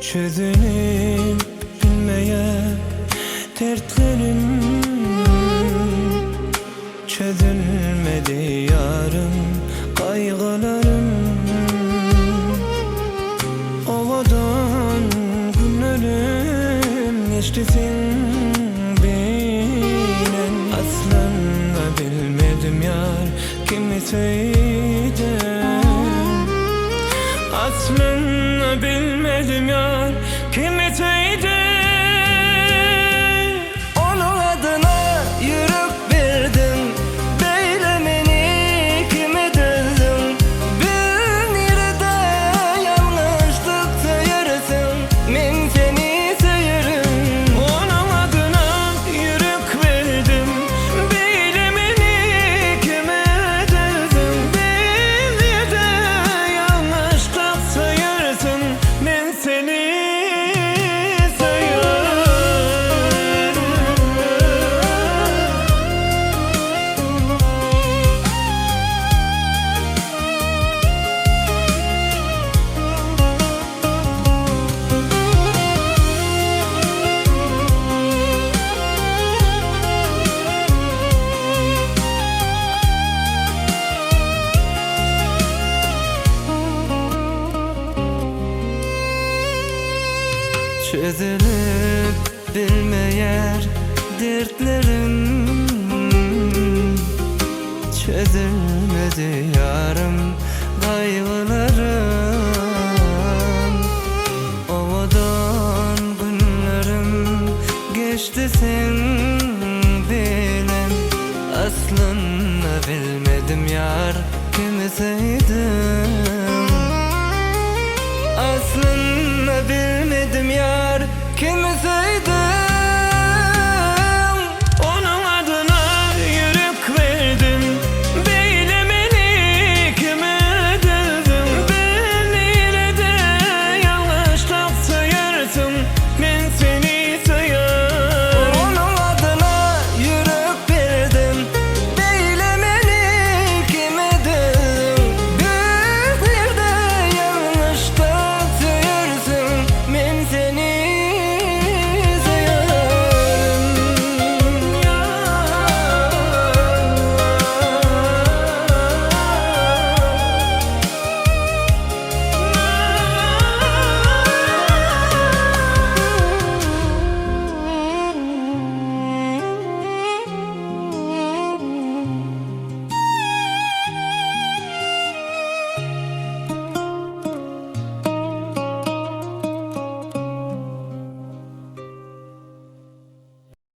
Çözünüp bilmeye dertlerim, çözülmedi yarım kaygılarım. Ovadan günlerim geçti sen bilen. Aslında bilmedim yar kimi söyledin. Aslında bilmedim yar kimi söyledin. Onun adına yürüp verdim, beylemeni kime dözdüm. Bir nerede yanlışlık sayırsın, men seni sayırım. Onun adına yürek verdim, beylemeni kime dözdüm. Bir nerede yanlışlık sayırsın, men seni Çözülüp bilmeyer dertlerim, çözülmedi yarım kaygılarım. Ovadan günlerim geçti sen bilen. Aslında bilmedim yar kimi sevdim. Aslında bilmedim yar kimi sevdim.